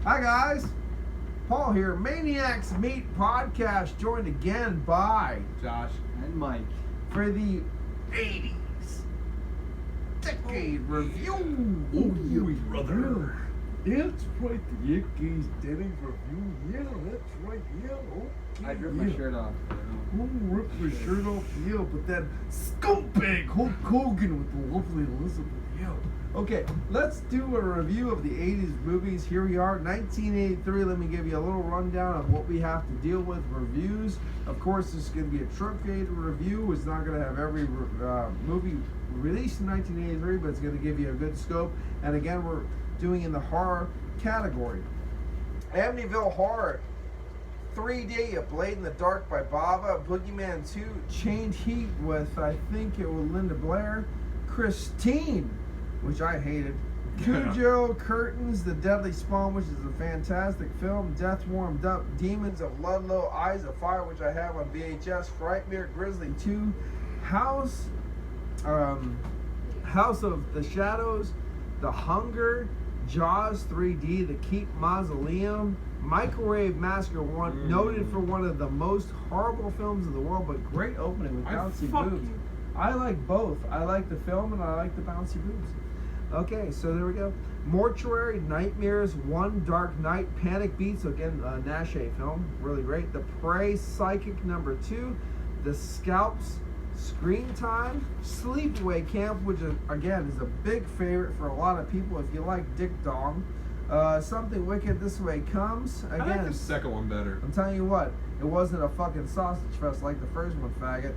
Hi guys, Paul here, ManiacsMeat podcast, joined again by Josh and Mike for the 80s decade review. Ooh, brother. That's right, the 80s Denny's review. Yeah, that's right. Yeah, okay. I ripped my shirt off. Oh, rip my shirt off. Yeah, but that scumbag Hulk Hogan with the lovely Elizabeth. Yeah. Okay, let's do a review of the 80s movies. Here we are, 1983. Let me give you a little rundown of what we have to deal with. Reviews. Of course, this is going to be a truncated review. It's not going to have every movie released in 1983, but it's going to give you a good scope. And again, we're doing in the horror category. Amityville Horror 3D, A Blade in the Dark by Bava, Boogeyman 2, Chained Heat with, I think it was Linda Blair, Christine, which I hated, Cujo, Curtains, The Deadly Spawn, which is a fantastic film, Death Warmed Up, Demons of Ludlow, Eyes of Fire, which I have on VHS, Frightmare, Grizzly 2, House of the Shadows, The Hunger, Jaws 3D, The Keep Mausoleum, Microwave Massacre 1, noted for one of the most horrible films in the world, but great opening with bouncy boobs. I like both. I like the film and I like the bouncy boobs. Okay, so there we go. Mortuary, Nightmares 1, Dark Knight, Panic Beats, again, Nash film, really great. The Prey, Psychic number 2, The Scalps, Screen Time, Sleepaway Camp, which is, again is a big favorite for a lot of people if you like Dick Dong. Something Wicked, This Way Comes. Again, I like the second one better. I'm telling you what, it wasn't a fucking sausage fest like the first one, faggot.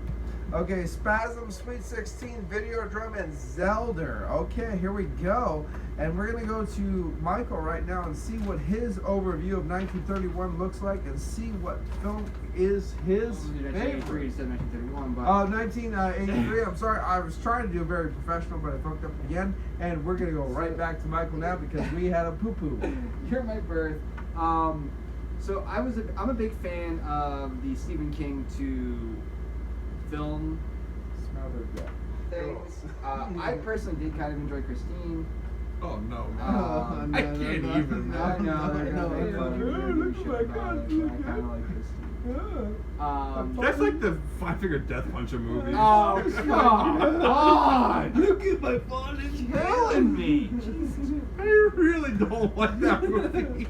Okay, Spasm, Sweet 16, Videodrome, and Zelda. Okay, here we go. And we're going to go to Michael right now and see what his overview of 1931 looks like and see what film is his favorite. 1931, but 1983, I'm sorry. I was trying to do a very professional, but I fucked up again. And we're going to go right back to Michael now because we had a poo-poo. You're my birth. So I'm a big fan of the Stephen King 2 film things. I personally did kind of enjoy Christine. Oh no, man. I can't even. I know. Look at my God, look I kind of like Christine. That's like the five-finger death punch of movies. Oh, come on! Look at my phone. It's Killing me. I really don't like that movie.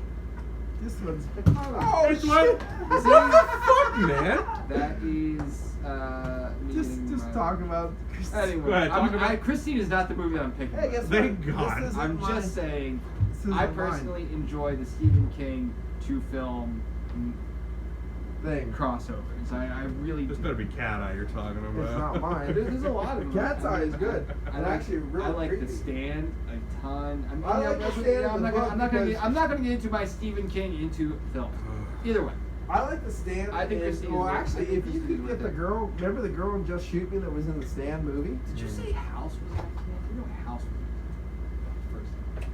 This one's... Oh, it's like, what the fuck, man? That is just talk about Christine. Anyway, Go ahead, Christine is not the movie that I'm picking. Hey, guess Thank what? God. This isn't I'm mine. just saying, This isn't I mine. personally enjoy the Stephen King 2 film thing. crossovers. I really This do. better be Cat Eye you're talking about. It's not mine. There's a lot of them. Cat's Eye is good. I And like, actually really I like creepy. The Stand a ton. I like The Stand I'm and not The gonna, I'm not gonna Bug get, I'm not gonna get into my Stephen King into film. Either way. I like The Stand. I think and, Christine well, is worth- actually, I think if you Christine could is get the worth it. girl, remember the girl in Just Shoot Me that was in the Stand movie? Did you say House was that kid? You know House was first.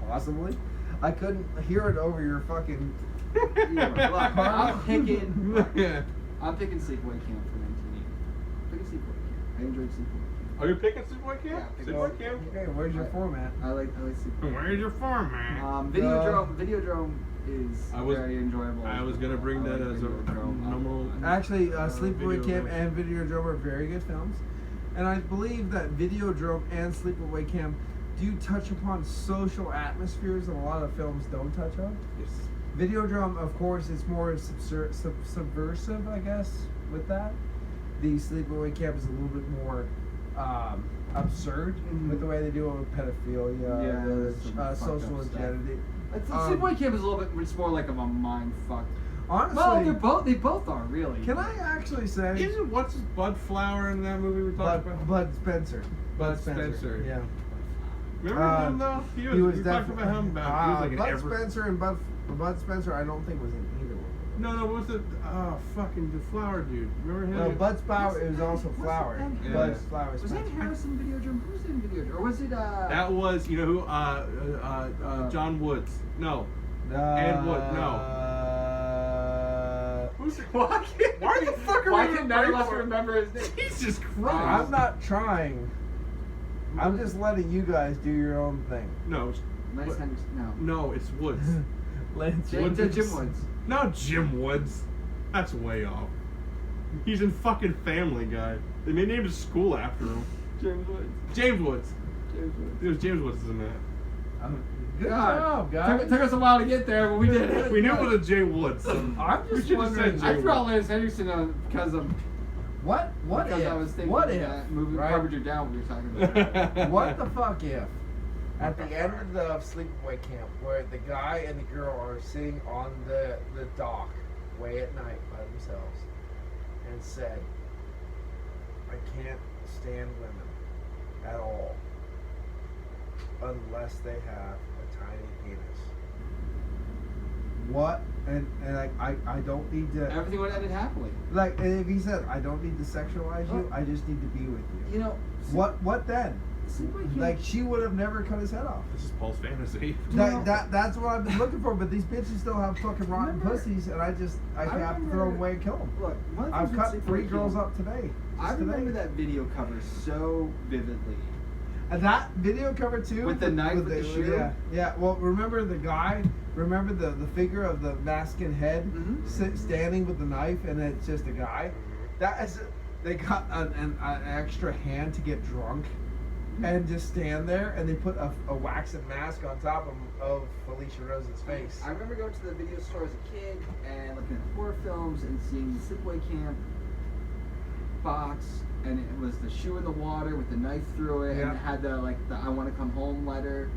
Possibly. I couldn't hear it over your fucking. Look, I'm picking. Yeah. I'm picking Sleepaway Camp for 1980. Picking Sleepaway Camp. I enjoyed Sleepaway Camp. Are you picking Sleepaway Camp? Yeah, Sleepaway Camp? Okay, where's your format? I like Sleepaway Camp. Where's your format? Videodrome is I was- very enjoyable. I was gonna bring that as a normal. Actually, Video Sleepaway Camp Rush. and Videodrome are very good films. And I believe that Videodrome and Sleepaway Camp do touch upon social atmospheres that a lot of films don't touch on. Yes. Videodrome, of course, it's more subversive, I guess, with that. The Sleepaway Camp is a little bit more absurd with the way they do it with pedophilia, some the fucked social up stuff. identity. Sleepaway Camp is a little bit. It's more like of a mind fuck. Honestly, Well, they both are really. can I actually say Isn't what's his Bud Flower in that movie we talked about? Bud Spencer? Bud Spencer. Yeah. Remember him though? He was talking definitely about him about he was like an Bud ever. Spencer and Bud Spencer. I don't think was in either one. No, what was it? Fucking the flower dude. Remember him? No, Bud Flower. It was also Flower. Yeah. Bud Flower. Was that Spencer. Harrison Videodrome? Who was in Videodrome? Or was it That was, you know who? John Woods. No. Ed Wood. No. Who's it? Why the fuck are Why we can none of us remember his name? Jesus I'm Christ. not trying. I'm just letting you guys do your own thing. No. Nice What- Henderson. No. No, it's Woods. Lance Jim Woods. Woods. No, Jim Woods. That's way off. He's in fucking Family Guy. They named his school after him. James Woods. James Woods. James Woods. It was James Woods in that. Good God. job, guys. Took us a while to get there, but we did it. We knew it was a James Woods. I'm We just should've wondering. said I James threw out Woods. Lance Henderson on because of What because if? I was thinking What of if? that movie right? Harbinger Down we were talking about. What the fuck if? At the end of the sleepaway camp, where the guy and the girl are sitting on the dock way at night by themselves, and said, "I can't stand women at all unless they have a tiny penis." What? And I don't need to. Everything would have ended happily. Like, and if he said, "I don't need to sexualize you. I just need to be with you." You know, What then? Sleepaway Camp. Like, she would have never cut his head off. This is Paul's fantasy. That's what I've been looking for, but these bitches still have fucking rotten Remember- pussies, and I have to remember- throw them away and kill them. Look, one of the I've things cut with 3 Sleepaway girls Camp- up today. I Just remember today. that video cover so vividly. And that video cover too. With the knife with the shoe? Yeah, yeah. Well, remember the guy? Remember the figure of the mask and head Mhm. standing with the knife, and it's just a guy. That is, they got an extra hand to get drunk, and just stand there, and they put a waxen mask on top of Felicia Rose's face. I remember going to the video store as a kid and looking at horror films and seeing the Sleepaway Camp box, and it was the shoe in the water with the knife through it, Yeah. and it had the "I want to come home" letter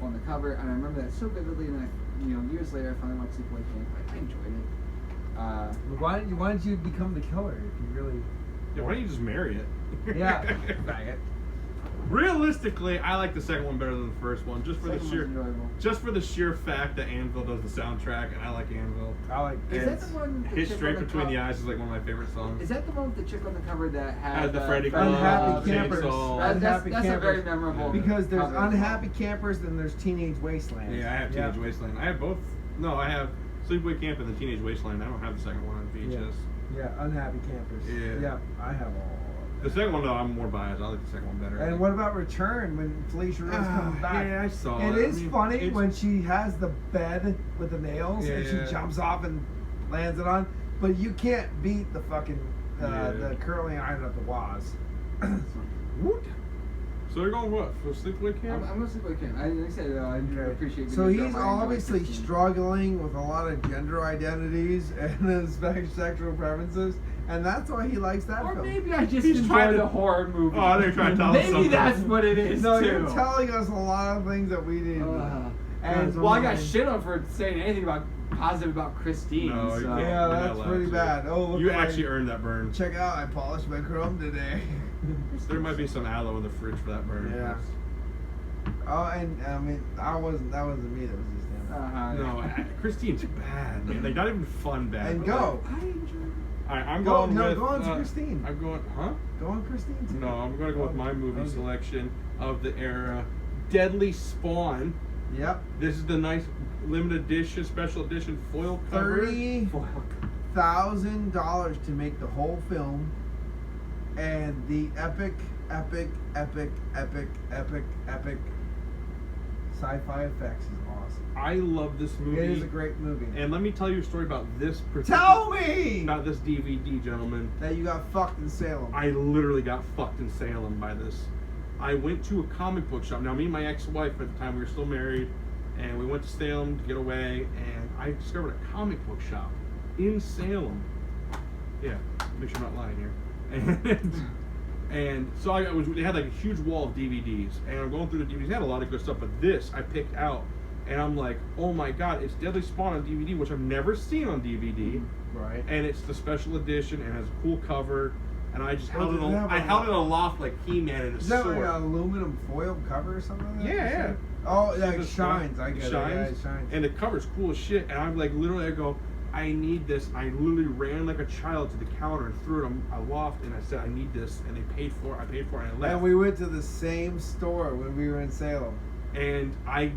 on the cover, and I remember that so vividly. And years later, I finally watched Sleepaway Camp. I enjoyed it. Why didn't you become the killer if you really? Yeah, why don't you just marry it? Yeah, faggot. Realistically, I like the second one better than the first one, just for Second the one's sheer, enjoyable. just for the sheer fact that Anvil does the soundtrack, and I like Anvil. I like. Is that the one? with the Hit chick Straight on the Between the co- Eyes is like one of my favorite songs. Is that the one with the chick on the cover that had Has the Freddy Glove, Unhappy Campers. chainsaw. Unhappy That's a Campers. very memorable. Because there's cover as well. Unhappy Campers and there's Teenage Wasteland. Yeah, I have Teenage Wasteland. I have both. No, I have Sleepaway Camp and the Teenage Wasteland. I don't have the second one on VHS. Yeah, Unhappy Campers. Yeah. I have all. The second one, though, I'm more biased. I like the second one better. And what about Return when Felicia Rose comes back? Yeah, I saw It it. is I mean, funny it's- when she has the bed with the nails and Yeah. she jumps off and lands it on, but you can't beat the fucking the curling iron of the Waz. Woot. So they're going what? For Sleepaway Camp? I'm gonna Sleepaway Camp. Like I said, I appreciate. So video he's game. I enjoy obviously Christine. struggling with a lot of gender identities and his sexual preferences, and that's why he likes that Or film. maybe I just He's enjoy trying to- the horror movie. Oh, they're trying to tell us Maybe something. that's what it is No, too. you're telling us a lot of things that we didn't know. And And well, I got shit on for saying anything about positive about Christine. No, so. you're Yeah, not that's allowed pretty to. bad. Oh, look You at my- actually earned that burn. Check out, I polished my chrome today. There might be some aloe in the fridge for that burn. Yeah. Oh, and I mean, that wasn't me. That was just him. No, Christine's bad, man. Like, not even fun bad. And but go. I enjoy. Alright, I'm Go- going no, with. go on to Christine. I'm going. Huh? Go on, Christine. Too. No, I'm going to go with my movie Okay. selection of the era. Deadly Spawn. Yep. This is the nice limited edition, special edition foil cover. $30,000 to make the whole film, and the epic sci-fi effects is awesome. I love this movie. It is a great movie. And let me tell you a story about this particular. Tell me About this DVD, gentlemen. that you got fucked in Salem. I literally got fucked in Salem by this. I went to a comic book shop. Now, me and my ex-wife at the time, we were still married, and we went to Salem to get away, and I discovered a comic book shop in Salem. Yeah, make sure I'm not lying here. And so they had like a huge wall of DVDs, and I'm going through the DVDs. They had a lot of good stuff, but this I picked out, and I'm like, oh my god, it's Deadly Spawn on DVD, which I've never seen on DVD. Right. And it's the special edition and has a cool cover, and I just held it. does it have I a- held it aloft like He-Man in a Is that sword. like an aluminum foil cover or something like that? Yeah, yeah. Oh, yeah, So it the shines. I get it. Yeah, it shines. And the cover's cool as shit. And I'm like, literally, I go, I need this. I literally ran like a child to the counter and threw it aloft, and I said, I need this. And they paid for it. I paid for it, and I left. And we went to the same store when we were in Salem. And I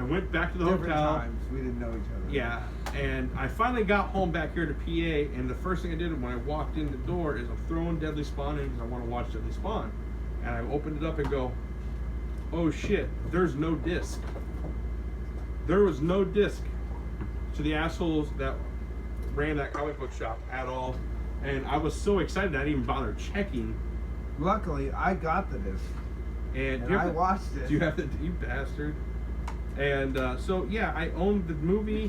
went back to the Different hotel. times. We didn't know each other. Yeah, and I finally got home back here to PA, and the first thing I did when I walked in the door is I'm throwing Deadly Spawn in because I want to watch Deadly Spawn. And I opened it up and go, oh shit, there's no disc. There was no disc. to the assholes that ran that comic book shop at all. And I was so excited I didn't even bother checking. Luckily, I got the disc. And I watched it. Do you have the you bastard? And so yeah, I owned the movie.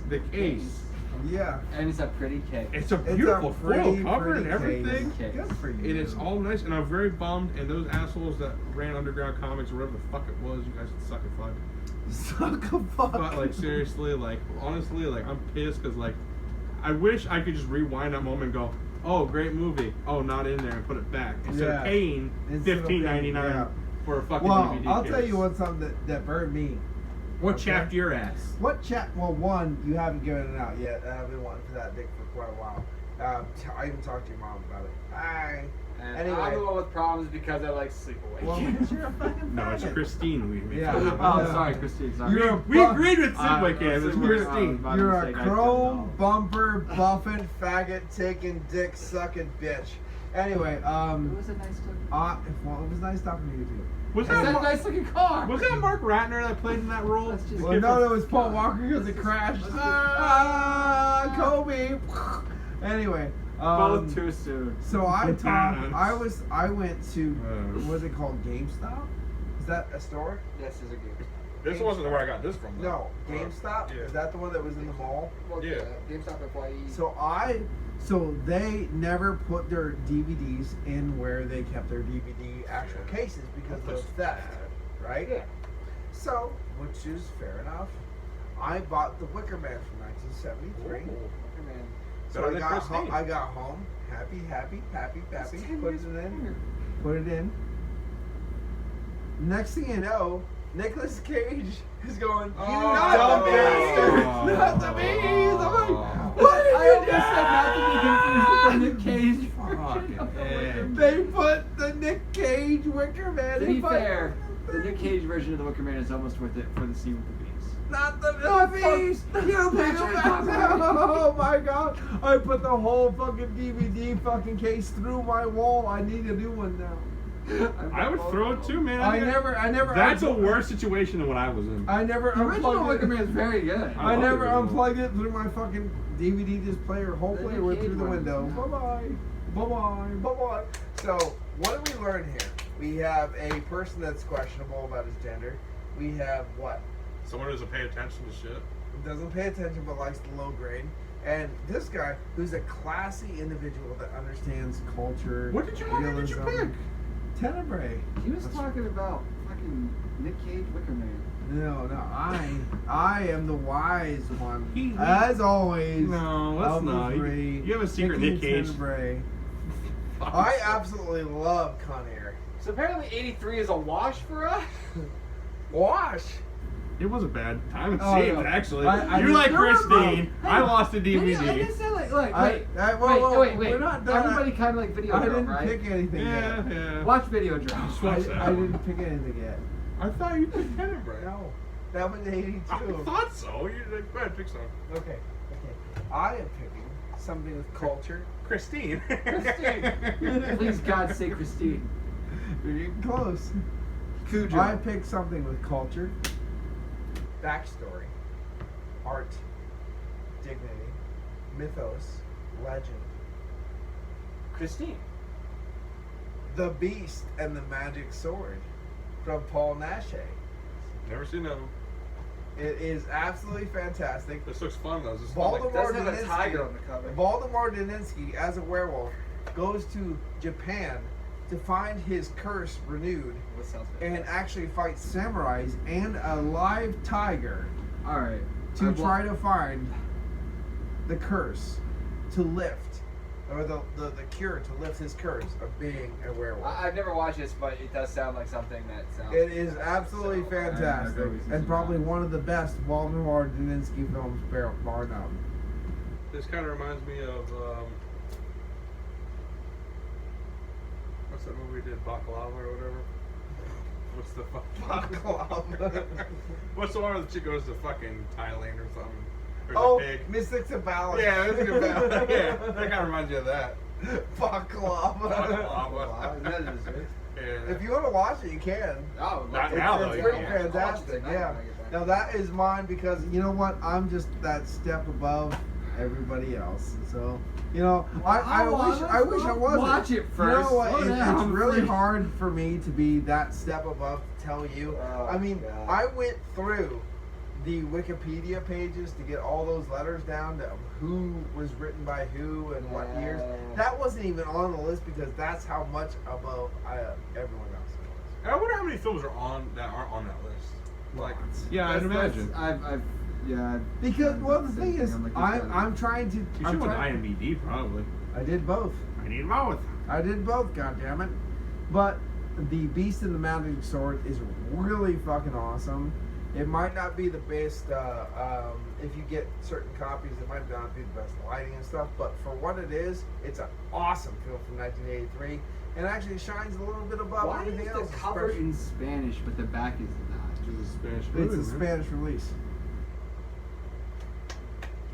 The case. Yeah. And it's a pretty case. It's a beautiful foil cover and everything. case. Good for you. And it's all nice, and I'm very bummed. And those assholes that ran Underground Comics or whatever the fuck it was, you guys can suck a fuck. Suck a fuck. But like seriously, like honestly, like I'm pissed because like I wish I could just rewind that moment and go, oh great movie, oh not in there and put it back instead of paying $15.99 yeah. for a fucking Well, DVD. I'll case. tell you what, something that burned me. What Okay. chapped your ass? What chat? Well, one, you haven't given it out yet. I've been wanting for that dick for quite a while. I even talked to your mom about it. Hi. And Anyway. I'm the one with problems because I like sleepaway. Well, because you're a fucking No, it's faggot. Christine. We Yeah. talking Oh, about. sorry, Christine. Sorry. You're a We agreed with Sleepaway Camp. It's Christine. You're a chrome bumper buffing faggot taking dick sucking bitch. Anyway, It was a nice looking. well, it was nice talking to you too. Was Is that that a nice looking car? was that Mark Ratner that played in that role? Let's just- Well, no, it was Paul Walker because it crashed. let's just- Kobe. Anyway, Both too soon. so I went to Uh, what's it called? GameStop? Is that a store? This is a game. This wasn't where I got this from. No, GameStop. Yeah. Is that the one that was in the mall? Well, Yeah. GameStop employee. So they never put their DVDs in where they kept their DVD actual cases because of theft, right? Yeah. So, which is fair enough. I bought the Wicker Man from 1973. Man. So Better than Christine. I got home, happy, That's 10 put it years in. later. Put it in. Next thing you know, Nicolas Cage is going, you Oh. not the beast! Not the beast! I'm like, what did I you almost said not to be confused with the Nick Cage Fucking version of the Wicker A. Man. They put the Nick Cage Wicker Man To in be front- fair, the Nick Cage version of the Wicker Man is almost worth it for the scene with the bees. Not the beast! You Patrick, Oh my god! I put the whole fucking DVD fucking case through my wall. I need a new one now. I would throw it too, man. I never. That's a worse situation than what I was in. I never The original unplugged Wicker it. Man is very good. I love never the original. unplugged it through my fucking DVD disc player. Hopefully, it Nick went Cage through the one. window. No. Bye bye. So, what do we learn here? We have a person that's questionable about his gender. We have what? Someone who doesn't pay attention to shit. Doesn't pay attention but likes the low grade. And this guy, who's a classy individual that understands culture. What did you realism. pick? Tenebrae. He was talking about fucking Nick Cage Wicker Man. No, I am the wise one. He- As always. No, let's of the not. three, You have a secret picking Nick Cage. Tenebrae. I absolutely love Con Air. So apparently 83 is a wash for us? Wash. It was a bad time to Oh, see it, no. actually. I you like remember- Christine. I lost a I DVD. just said like, wait, I- whoa, wait. we're not done. Everybody kind of like video I drone, didn't right? pick anything Yeah, yet. yeah. Watch video drone. Just watch that I one. didn't pick anything yet. I thought you picked Tenebrae. No. That was 82. I thought so. You're like, go ahead, pick some. Okay. I am picking something with culture. Christine. Christine. Please God say Christine. You're getting close. Cujo. I picked something with culture, backstory, art, dignity, mythos, legend. Christine. The Beast and the Magic Sword from Paul Nache. Never seen that one. It is absolutely fantastic. This looks fun though. This is Voldemort doesn't have a Dininsky- tiger on the cover. Voldemort Dininsky, as a werewolf, goes to Japan to find his curse renewed That sounds and fantastic. actually fight samurais and a live tiger All right. to try to find the curse to lift, or the cure to lift his curse of being a werewolf. I've never watched this, but it does sound like something that sounds. It is absolutely So, fantastic and probably one of the best Voldemort Dininsky films, bar none. This kind of reminds me of what's that movie we did, Baklava or whatever? What's the fuck? Baklava. What's the one where the chick goes to fucking Thailand or something? Or Oh, the pig? Mystics of Balance. Yeah, that's a good ballad. Yeah, that kind of reminds you of that. Baklava. Baklava. Isn't that a dessert? Yeah. If you want to watch it, you can. Oh, Not It's, now, though. it's you pretty can't. fantastic, yeah. Now that is mine because you know what? I'm just that step above everybody else. So you know, I wish I wasn't. Watch it first. You know what? Slow It's down. really hard for me to be that step above to tell you. Oh, I mean, God. I went through the Wikipedia pages to get all those letters down to who was written by who and what years. That wasn't even on the list because that's how much above everyone else it was. I wonder how many films are on that aren't on that list. Like, yeah, I'd That's- imagine. Yeah. Because well, the thing is, I'm I'm trying to. You I'm should with trying- IMDb probably. I did both. I need both. I did both. God damn it! But the Beast and the Magic Sword is really fucking awesome. It might not be the best. If you get certain copies, it might not be the best lighting and stuff. But for what it is, it's an awesome film from 1983, and actually shines a little bit above Why everything is else. the cover especially- in Spanish but the back is not? Which is a Spanish It's movie. a man. Spanish release.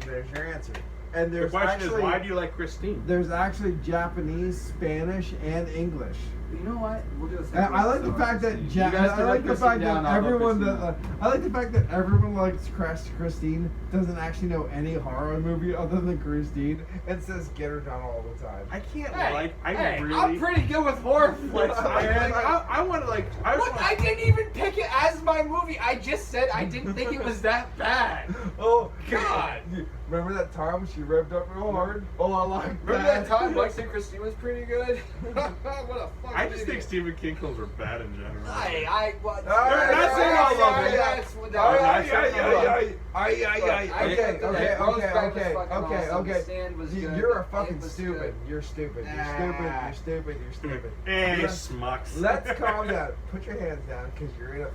There's your answer. And The there's question actually is, why do you like Christine? there's actually Japanese, Spanish, and English. You know what? We'll do a And second I like the episode. fact that You guys I can like the write fact Christine down, that I'll go everyone Christine that up. I like the fact that everyone likes Christine doesn't actually know any horror movie other than Christine and says get her done all the time. I can't Hey, I hey, really. I'm pretty good with horror flicks, man. I want to like. I Look, I didn't even pick it as my movie. I just said I didn't think it was that bad. Oh God. Remember that time she revved up real hard? Oh, I like Remember that time Mike said Christine was pretty good? What a fucking I just think idiot. Stephen King films are bad in general. What? not saying I love it. That's what You're a fucking stupid. You're stupid. You're stupid. You're stupid. You're stupid. Eh, Let's- schmucks. Let's calm down. Put your hands down because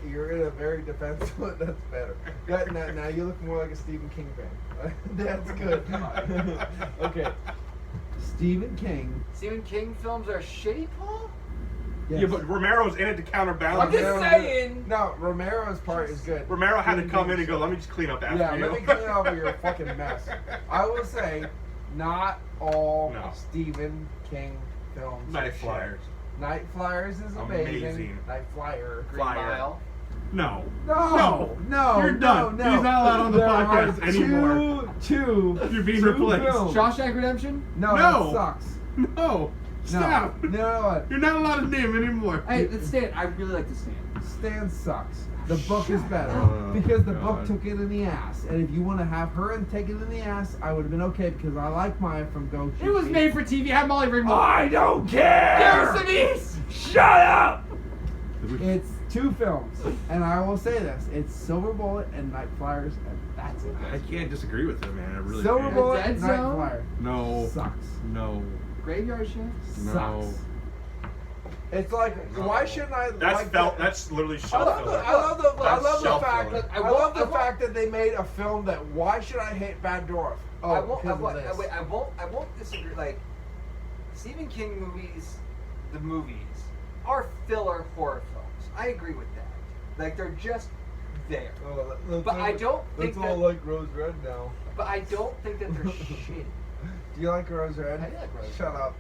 you're in a very defensive. That's better. Now you look more like a Stephen King fan. That's good. Okay. Stephen King. Stephen King films are shitty, Paul? Yes. Yeah, but Romero's in it to counterbalance. I'm just Romero- saying. No, Romero's part is good. Romero had to Stephen come in King's and go, shit. let me just clean up after Yeah, you. let me clean up your fucking mess. I will say, not all No. Stephen King films. Night are shit. Flyers. Night Flyers is amazing. Amazing. Night Flyer. Green Flyer. Mile. No. No, You're done. No. He's not allowed on the There podcast are anymore. Two. You're being two replaced. films. Shawshank Redemption? No, No. that sucks. No. Stop. No. You're not allowed to name anymore. Hey, The Stand. I really like The Stand. Stan sucks. The book is better Oh, because the book God. took it in the ass. And if you want to have her and take it in the ass, I would have been okay because I like Maya from Go. It was made for TV. Have Molly Ringwald. I don't care. Garrisonese! Shut up. It's two films, and I will say this: it's Silver Bullet and Night Flyers, and that's it. I can't disagree with him, man. I really Silver can't. Bullet, Dead Night Zone? Flyer. No. Sucks. No. Graveyard Shift? No. Sucks. It's like, why shouldn't I? That's like felt. that? That's literally I shelf love the, filler. I love the, I That's love the shelf fact filler. that I I love the won't- fact that they made a film that why should I hate Bad Dwarf? Oh, I won't. because of this. I won't disagree. Like Stephen King movies, the movies are filler horror films. I agree with that. Like they're just there. But I don't think that. like Rose Red now. But I don't think that they're shitty. Do you like Rose Red? I do like Rose Shut Red. up.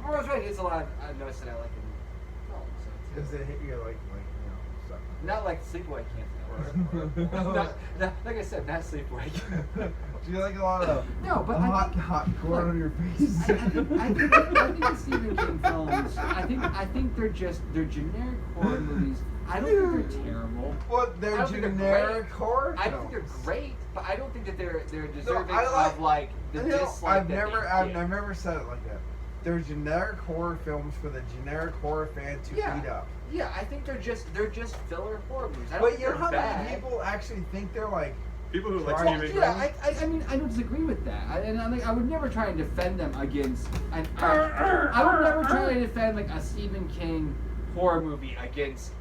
Rose Red gets a lot of. I noticed that I like in films. So Does it hit you like suck? not like Sleepaway Camp. Not, like I said, not Sleepaway Camp. Do you like a lot of No, but I think- hot corn on your face? I think the Stephen King films. I think they're generic horror movies. I don't think they're terrible. What? I They're don't think they're generic great. horror? I think they're great, but I don't think that they're deserving I like- of like the You know, dislike I've that never, they I've get. never said it like that. They're generic horror films for the generic horror fan to Yeah. eat up. Yeah, I think they're just filler horror movies. I don't But think you know they're how bad. many people actually think they're like? People who like Well, Stephen King. Yeah, I mean, I don't disagree with that, and I would never try and defend them against. I would never try and defend like a Stephen King horror movie against,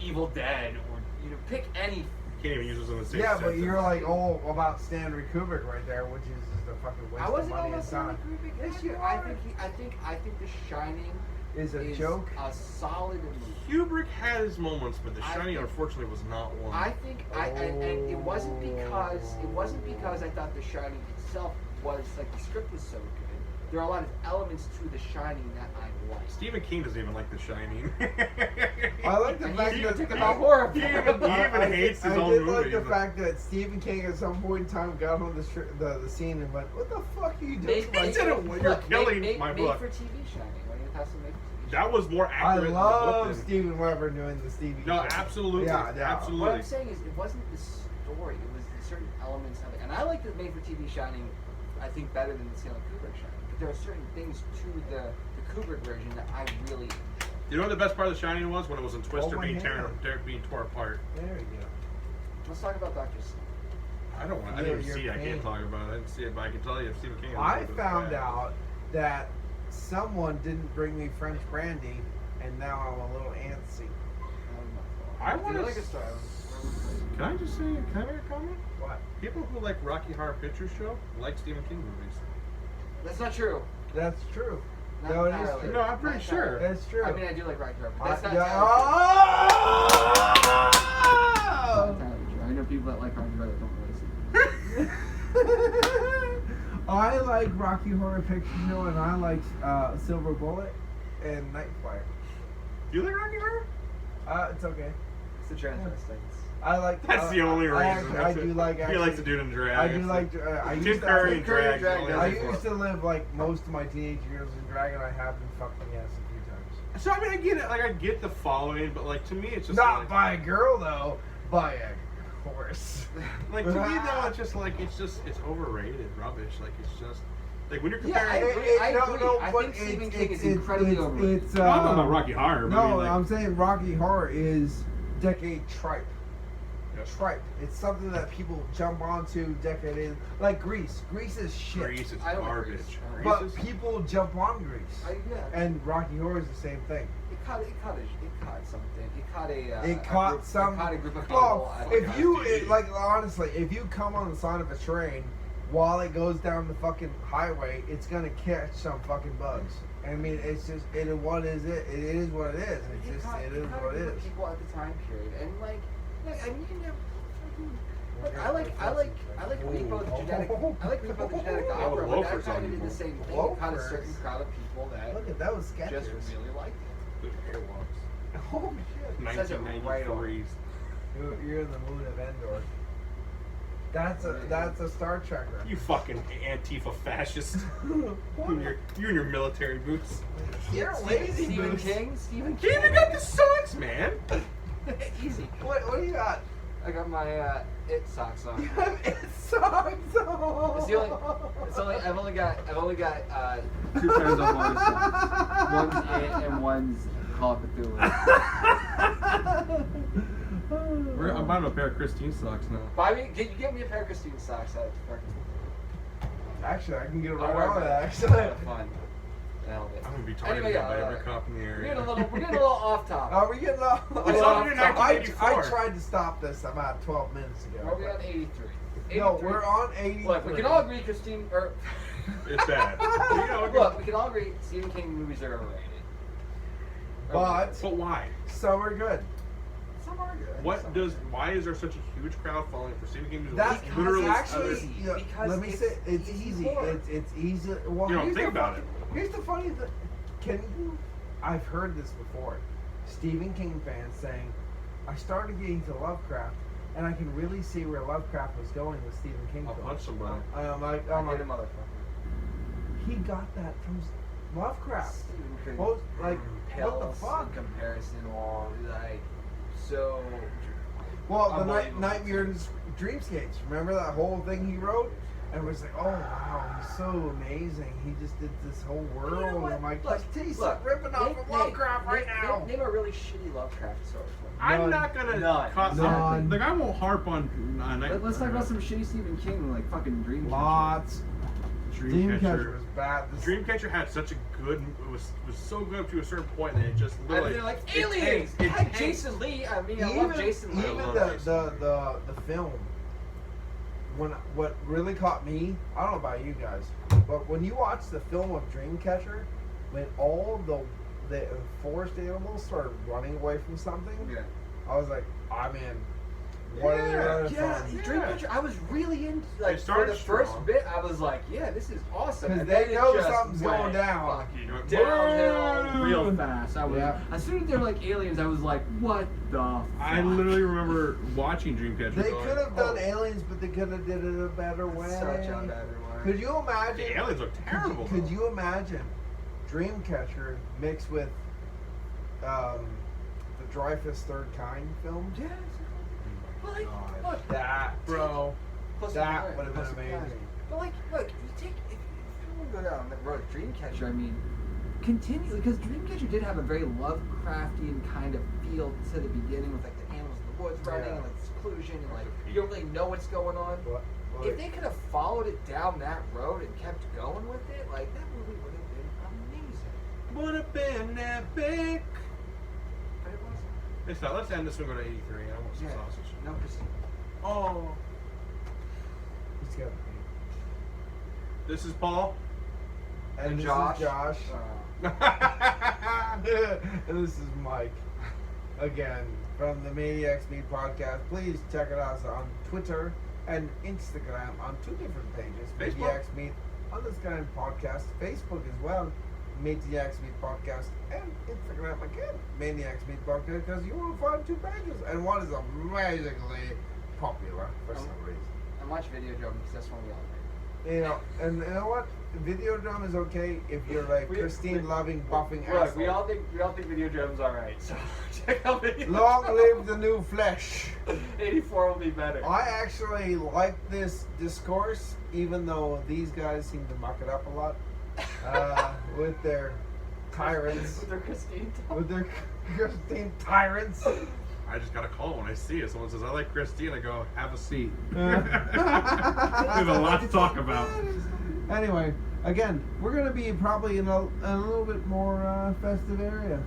Evil Dead or pick any. Can't even use this in the same Yeah, but sentence. you're like about Stanley Kubrick right there, which is just a fucking waste I of wasn't money on and the Stanley time. Kubrick. Yes, you I are. think The Shining Is a is joke. a solid movie. Kubrick had his moments, but The I Shining, think- unfortunately, was not one. I think and it wasn't because I thought The Shining itself was like the script was so good. there are a lot of elements to The Shining that I like. Stephen King doesn't even like The Shining. I like the And fact he's that talking about horror. He even hates his I own did movie. like the fact that Stephen King at some point in time got on the scene and went, "What the fuck are you doing?" He didn't. You're killing my book. Made for TV Shining. Why don't you pass the made for TV? That was more I accurate. love than the book. Steven Weber doing the Stevie. No, Show. absolutely, Yeah, yeah. absolutely. What I'm saying is, it wasn't the story; it was the certain elements of it. And I like the made for TV Shining. I think better than the Stanley Kubrick Shining. But there are certain things to the Kubrick version that I really enjoy. You know what the best part of The Shining was? When it was in Twister my being hand. being tore apart. There you go. Let's talk about Dr. Sleep. I don't want. I Yeah, didn't you're see it. I paying. can't talk about it. I didn't see it, but I can tell you, if Stephen King. is a I little bit found bad. out that someone didn't bring me French brandy, and now I'm a little antsy. I want to. like a star. Can I just say? Can I make a comment? What? People who like Rocky Horror Picture Show like Stephen King movies. That's not true. That's true. Not No, it is entirely. true. No, I'm pretty Not sure. entirely. That's true. I mean, I do like Rocky Horror, but that's not Yeah. entirely true. I know people that like Rocky Horror that don't really see it. I like Rocky Horror Picture Show, and I like Silver Bullet and Night Flyer. Do you like Rocky Horror? It's okay. It's the transvestites. I like. That's the only reason. I do like. He Actually, likes to do it in drag. I do like. I used Tim to. Curry Tim in Curry drag. in drag is does all I he it. does. used to live like most of my teenage years in drag, and I have been fucking yes a few times. So I mean, I get it. Like I get the following, but like to me, it's just Not like, by a girl though, by a horse. like to me though, it's just like it's overrated rubbish. Like it's just like when you're Yeah, I comparing. agree. I no, agree. no, I but think Stephen it's- King is it's- incredibly it's- overrated. It's No, I'm talking about Rocky Horror. But I No, mean, like, I'm saying Rocky Horror is decade tripe. Yep. Tripe. It's something that people jump onto decade in. Like Grease. Grease is shit. Grease is I don't like garbage. Grease. Grease But is- people jump on Grease. Yeah. And Rocky Horror is the same thing. It caught something. It caught a. It caught some. It caught a group of people. Well, at if the you TV. like, honestly, if you come on the side of a train while it goes down the fucking highway, it's gonna catch some fucking bugs. I mean, it's just what is it? It is what it is. It's just it is caught what a it group of is. people at the time period, and like I mean, you can have. But I like people with genetic. I like people with genetic Oh, opera, but that loafers kind on of did you. the same thing. It caught a Loafers. certain crowd of people that Look at that was just Skechers. really liked it. Good airwalks. Oh shit! Says it right on. 1993's. You're in the mood of Endor. That's a Star Trekker. You fucking Antifa fascist. you and your military boots. You're lazy, Stephen Moose. King. Stephen You King. even got the socks, man. Easy. What do you got? I got my it socks on. You have it socks on. It's the only. It's only. I've only got 2 pairs of Mars socks. One's it and one's Call of Cthulhu. I'm buying a pair of Christine socks now. Buy me. Can you get me a pair of Christine socks at Actually, I can get I'll right wear on them. that. Actually. Fun. Hell of it. I'm gonna be targeted Anyway, by every cop in the We're area. getting a little off topic. Are we getting off? We started in I 1984. tried to stop this about 12 minutes ago. Are we on 83? No, we're on 83. Look, we can all agree Christine. It's bad. You know, Look, we can all agree Stephen King movies are overrated. But But why? some are good. Some are good. Why is there such a huge crowd following for Stephen King movies? That's Because literally actually, easy. you know, Because let me it's say, it's easy easy. horror. It's easy. Well, You don't here's think the about funny- it. Here's the funny thing. Can you? I've heard this before. Stephen King fans saying, "I started getting to Lovecraft, and I can really see where Lovecraft was going with Stephen King." I'll films." punch somebody. I'm like, I hate a motherfucker. he got that from Lovecraft. Stephen King. Most, like, what the pales fuck? in comparison wall, like so. Well, the Unbelievable. Nightmares, Dreamscapes. Remember that whole thing he wrote? And it was like, oh wow, he's so amazing. He just did this whole world. You know what? I'm like, Look, he's look, ripping off of Lovecraft right now. Name a really shitty Lovecraft story. I'm None. not gonna None. None. like I won't harp on Let's talk about some shitty Stephen King, like fucking Dreamcatcher. Lots. Dreamcatcher was bad. This- Dreamcatcher had such a good, was so good up to a certain point that it just And literally. they're like it aliens. tanks- It had tanks. Jason Lee. I mean, I even love Jason Lee. even love the, Jason. the film. What really caught me, I don't know about you guys, but when you watch the film of Dreamcatcher, when all the forest animals started running away from something, Yeah. I was like, I'm in. What are they running Yeah, from? Dreamcatcher. I was really into like for started the first strong. bit. I was like, yeah, this is awesome. Because And they then it know just something's going went down. fucking You're like, downhill "Woo!" real fast. I was Yeah. as soon as they were like aliens, I was like, what the? I fuck? literally remember watching Dreamcatcher. They going, could have done "Oh, aliens, but they could have did it a better way. Such a better one. Could you imagine? The aliens are terrible. Could though. you imagine Dreamcatcher mixed with the Dreyfuss Third Kind film? Yeah. But like, God. look, That, bro. plus That one, would have plus been one. amazing. But like, look, you take if you want to go down that road, Dreamcatcher. I mean, continue because Dreamcatcher did have a very Lovecraftian kind of feel to the beginning with like the animals in the woods running Yeah. and like seclusion and like you don't really know what's going on. What? If they could have followed it down that road and kept going with it, like that movie would have been amazing. Would have been epic. But it wasn't. Hey, so let's end this one. Go to 83. I want some Yeah. sausage. No, because Oh. He's got This is Paul. and this Josh. is Josh. And this is Mike. Again, from the ManiacsMeat podcast. Please check it out on Twitter and Instagram on 2 different pages. Facebook? ManiacsMeat _ podcast. Facebook as well. ManiacsMeat podcast. And Instagram again. ManiacsMeat podcast. Because you will find 2 pages. And one is amazingly popular for some reason. and watch Videodrome because that's one we all like. You know, and you know what? Videodrome is okay if you're like Christine loving buffing Look, asshole. we all think Videodrome's alright, so check out Videodrome. Long live the new flesh. 84 will be better. I actually like this discourse, even though these guys seem to muck it up a lot with their tyrants, With their Christine talk. with their Christine tyrants. I just got a call when I see it. Someone says, I like Christine. I go, have a seat. We We have a lot to talk about. Anyway, again, we're gonna be probably in a little bit more festive area.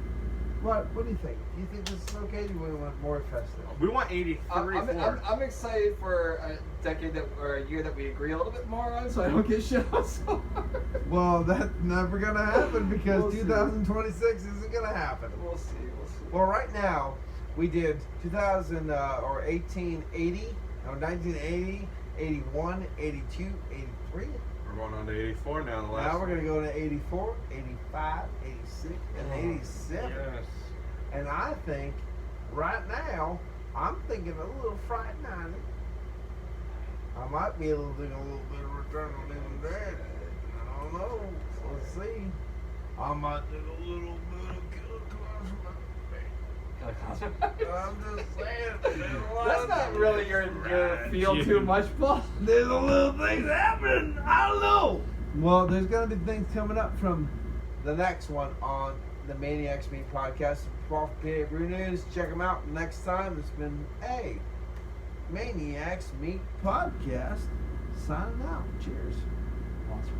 What do you think? Do you think this is okay? Do you want more festive? We want 83 for. I'm excited for a decade or a year that we agree a little bit more on, so I don't get shit on so hard. Well, that's never gonna happen because We'll see. 2026 isn't gonna happen. We'll see. Well, right now we did 2000 or 1880, no 1980, 81, 82, 83. We're going on to 84 now. The last Now we're one. gonna go to 84, 85, 86, and 87. Yes. And I think right now I'm thinking a little Friday night. I might be doing a little bit of Return of the Living Dead. I don't know. Let's see. I might do a little bit of Killer Clowns. I'm just saying. There's a lot That's of not things. really your feel Dude. too much, Paul. There's a little things happening. I don't know. Well, there's gonna be things coming up from the next one on the ManiacsMeat podcast. Prof. P. Brew News. Check them out. Next time, it's been a ManiacsMeat podcast. Signing out. Cheers.